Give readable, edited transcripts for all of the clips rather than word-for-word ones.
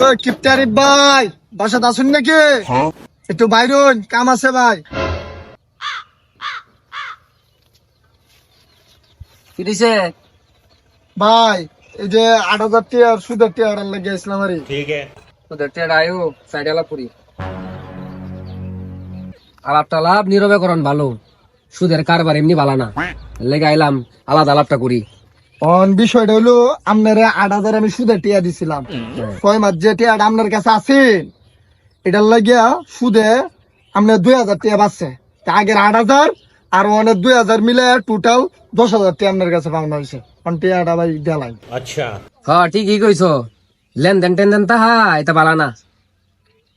ও কিপটারি ভাই, বাসাত আসুন নাকি? একটু বাইরুন, কাম আছে ভাই। কি দিছে? ভাই এই যে 8,000 টাকার সুদের টাকা লেগে আসলাম আরে। তোদের টেডা আয়ো সাইড আলাপ করি। আলাপটা লাভ নীরবে করন ভালো। সুদের কারবার এমনি ভালো না। লেগে আইলাম আলাদা আলাপটা করি। অন বিষয়টা হলো আপনার 8,000 আমি সুদের টাকা দিছিলাম। 6 মাস যে টাকা আপনার কাছে আছে এটার লাগিয়া সুদে আপনার 2,000 টাকা বাঁচছে। তা আগের 8,000 আর অনেক 2,000 মিলে টোটাল 10,000 টাকা আপনার কাছে পাওনা হয়েছে। টাকাটা ভাই দেলাই। হ্যাঁ ঠিকই কইছো। লেনদেন টেনদেন তাহা এটা ভালো না।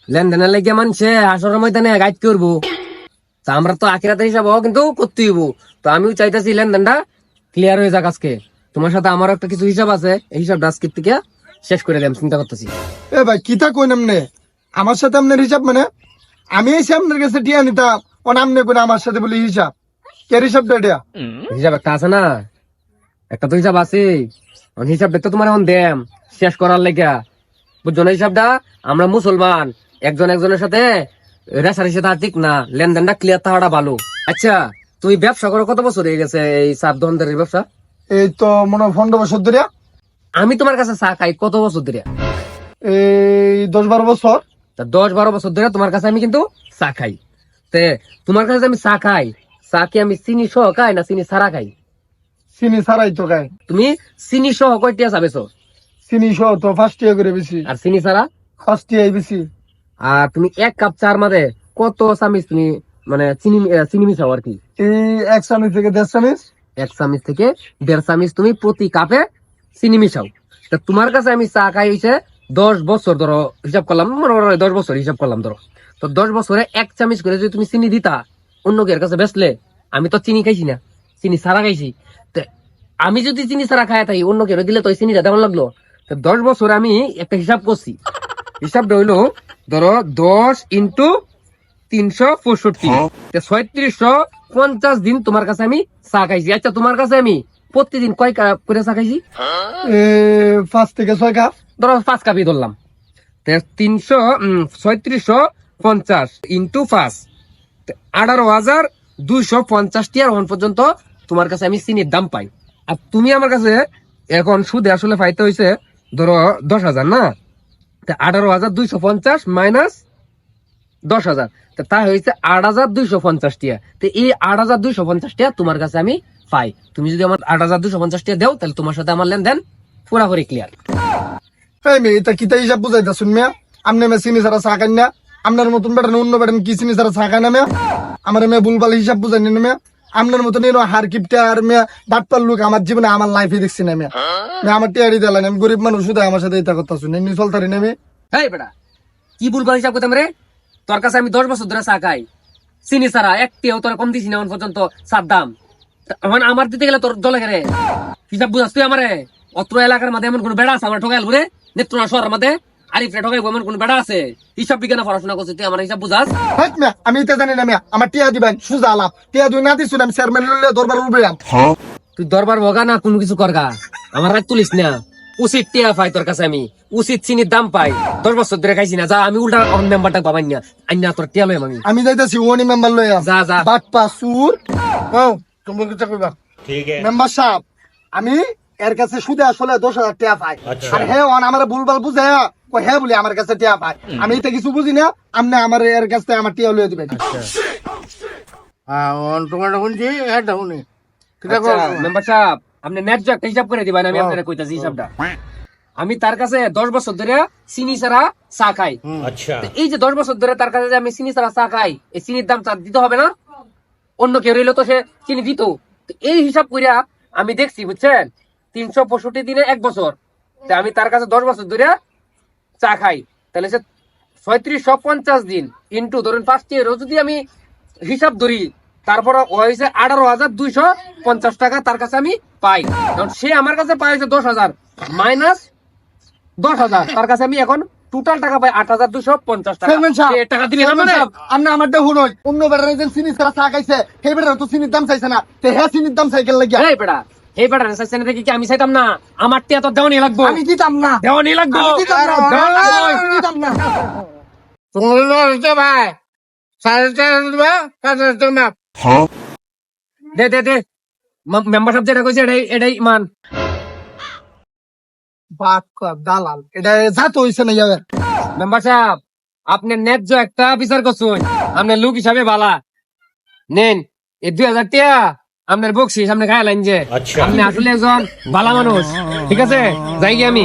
লেনদেনের লেগে মানছে আসরের ময়দানে গাইড করবো। তা আমরা তো আখিরাতের হিসাব কিন্তু করতে হইব। তো আমিও চাইতেছি লেনদেনটা ক্লিয়ার হয়ে যাক আজকে। তোমার সাথে আমারও একটা কিছু হিসাব আছে, এই হিসাবটা আজকের থেকে শেষ করে দেব চিন্তা করতেছি। এ ভাই কিতা কই নামনে আমার সাথে আপনার হিসাব মানে আমি এসে আপনার কাছে টিয়া নিতাম ও নামনে কোন আমার সাথে বলি হিসাব কে হিসাবটা এটা? হিসাব একটা আছে না, একটা তো হিসাব আছে। হিসাবটা তো তোমার এখন দেম শেষ করার লেগা, বুঝছো না? হিসাবটা আমরা মুসলমান, একজন একজনের সাথে রেশারেশি সাথে ঠিক না, লেনদেনটা ক্লিয়ার থাকাটা ভালো। আচ্ছা তুমি ব্যবসা করো কত বছর হয়ে গেছে? এই সাত দন্ডের ব্যবসা এই তো মনে হয় 15 বছর ধরে। আমি তোমার কাছে চা খাই কত বছর ধরে? এই 10-12 বছর। তা 10-12 বছর ধরে তোমার কাছে আমি কিন্তু চা খাই। তে তোমার কাছে আমি চা খাই, চা কি আমি চিনি সহ খাই না চিনি ছাড়া খাই? চিনি ছাড়াই তো খাই। তুমি চিনি সহ কয়টিয়া চা বেছো? চিনি সহ তো 5 টাকা করে বেশি। আর চিনি ছাড়া? 5 টাকাই বেশি। আর তুমি এক কাপ চার মাঝে কত চামিচ তুমি মানে চিনি চিনি মিশাও আর কি? এই 1 চামচ থেকে 1.5 চামচ। 1 চামিচ থেকে 1.5 চামিচ তুমি প্রতি কাপে চিনি মিশাও। তা তোমার কাছে আমি চা খাই হইছে 10 বছর, ধরো হিসাব করলাম, মনে করো 10 বছর হিসাব করলাম ধরো। তো 10 বছরে 1 চামিচ করে যদি তুমি চিনি দিতা অন্য কের কাছে বেচলে, আমি তো চিনি খাইছি না, চিনি ছাড়া খাইছি। তো আমি যদি চিনি ছাড়া খাই থাকি অন্য কেউ দিলে তো চিনিটা তেমন লাগলো। তো 10 বছর আমি একটা হিসাব করছি। হিসাবটা হইলো ধরো 10 ইন্টু 365, 3650 দিন তোমার কাছে আমি চা খাইছি। আচ্ছা তোমার কাছে আমি প্রতিদিন কয় কাপ করে চা খাইছি? 5 থেকে 6 কাপ। ধরো 5 কাপই ধরলাম। 3650 ইন্টু 5, 18,250 টিয়ার এখন পর্যন্ত তোমার কাছে আমি চিনির দাম পাই। আর তুমি আমার কাছে এখন সুদে আসলে পাইতে হয়েছে ধরো 10,000 না? 18,250 মাইনাস 10,000, তা হয়েছে 8,250 টিয়া। তো এই 8,250 টিয়া তোমার কাছে আমি পাই। তুমি যদি আমার 8,250 টিয়া দাও তাহলে তোমার সাথে আমার লেনদেন পুরাপুরি ক্লিয়ার। এই মেয়ে এটা কিতা হিসাব বুঝাইতা শুন মিয়া। আমনে মে চিনি ছাড়া চা খাই না, আপনার মতন বেটান অন্য বেটান কি চিনি ছাড়া চা খায় না মিয়া? আমার মেয়ে ভুলভাল হিসাব বুঝাই না মিয়া। আপনার মতন এরকম হার কিপটা আর মেয়া বাটপার লোক আমার জীবনে আমার লাইফে দেখছি না মিয়া। আমার টিয়ারি দিলেন, আমি গরিব মানুষ, শুধু আমার সাথে এটা কথা শুনে এমনি চলতারি না মেয়ে। হেই বেটা, কি ভুলভাল হিসাব করতাম রে? তোর কাছে আমি 10 বছর ধরে চা খাই, চিনি ছাড়া একটিও তোর কম দিছি না এখন পর্যন্ত চার দাম। এখন আমার দিতে গেলে তোর জলে গেলে হিসাব বুঝাস তুই আমারে? অত্র এলাকার মধ্যে এমন কোন বেড়া আছে আমার ঠকাইল বলে? নেত্রনা শহরের মধ্যে আরিফরে ঠকাইব এমন কোন বেড়া আছে? হিসাব বিজ্ঞানে পড়াশোনা করছিস তুই, আমার হিসাব বুঝাস? হাট মিয়া, আমি এটা জানি না মিয়া। আমার টিয়া দিবেন সুজা আলাপ, টিয়া দুই না দিছুন আমি চেয়ারম্যান লইলে দরবার উঠবেন। তুই দরবার ভগা না কোনো কিছু করগা, আমার রাগ তুলিস না। উচিত টিয়া পাই তোর কাছে আমি, উচিত চিনির দাম পাই। 10 বছর ধরে খাইছি না, যা আমি উল্টা মেম্বারটা পাবাই না আইনা তোর টিয়া লইম আমি। আমি যাইতেছি ওনি মেম্বার লইয়া। যা যা। বাটপা সুর। ও তুমি কিছু কইবা? ঠিক আছে মেম্বার সাহেব, আমি এর কাছে সুদে আসলে 10,000 টাকা পাই। আর হে ওন আমার ভুলভাল বুঝে কই হে বলি আমার কাছে টাকা পাই। আমি এটা কিছু বুঝি না, আপনি আমার এর কাছে আমার টাকা লইয়া দিবেন। হ্যাঁ তোমার শুনছি, এটা শুনি। মেম্বার সাহেব আপনি ন্যায্য একটা হিসাব করে দিবেন, আমি আপনার কইতাছি হিসাবটা। আমি তার কাছে 10 বছর ধরে চিনি ছাড়া চা খাই। তো এই যে 10 বছর ধরে তার কাছে যে আমি চিনি ছাড়া চা খাই, এই চিনির দাম তার দিতে হবে না? অন্য কেউ রইলো তো সে চিনি দিত। তো এই হিসাব করিয়া আমি দেখছি বুঝছেন, 365 দিনে 1 বছর। তা আমি তার কাছে 10 বছর ধরে চা খাই, তাহলে সে 3650 দিন ইন্টু ধরুন 5 টিয়ারও যদি আমি হিসাব ধরি, তারপর হয়েছে 18,250 টাকা তার কাছে আমি পাই। কারণ সে আমার কাছে পাইছে 10,000 মাইনাস 10,000, তার কাছে আমি এখন টোটাল টাকা পাই 8,250 টাকা। চেয়ারম্যান সাহেব, সে টাকা দিবে না মানে? আপনি আমার দেহ অন্য বেটার চিনি ছাড়া চা খাইছে, সেই বেটার তো চিনির দাম চাইছে না, তে হে চিনির দাম সাইকেল লাগিয়া। এই বেটা, এই বেটার চাইছেন দেখি কি আমি চাইতাম না, আমার টিয়া তো দেওয়ানি লাগবো, আমি দিতাম না, দেওয়ানি লাগবো, আমি দিতাম না, দেওয়ানি লাগবো। আমি দিতাম না। তোমার হচ্ছে ভাই 4.5 দিবা 5 টাকা। দে দে দে, মেম্বার সাহেব যেটা কইছে এটাই মান। বাদ কর, দালাল এটা জাত হইছে না যাবে। মেম্বার সাহেব আপনি ন্যায্য একটা বিচার করছেন, আপনার লোক হিসাবে বালা নেন এই 2000 টিয়া আপনার বকশিস, আপনি খাইলেন যে আপনি আসলে একজন ভালো মানুষ। ঠিক আছে, যাই গিয়ে আমি।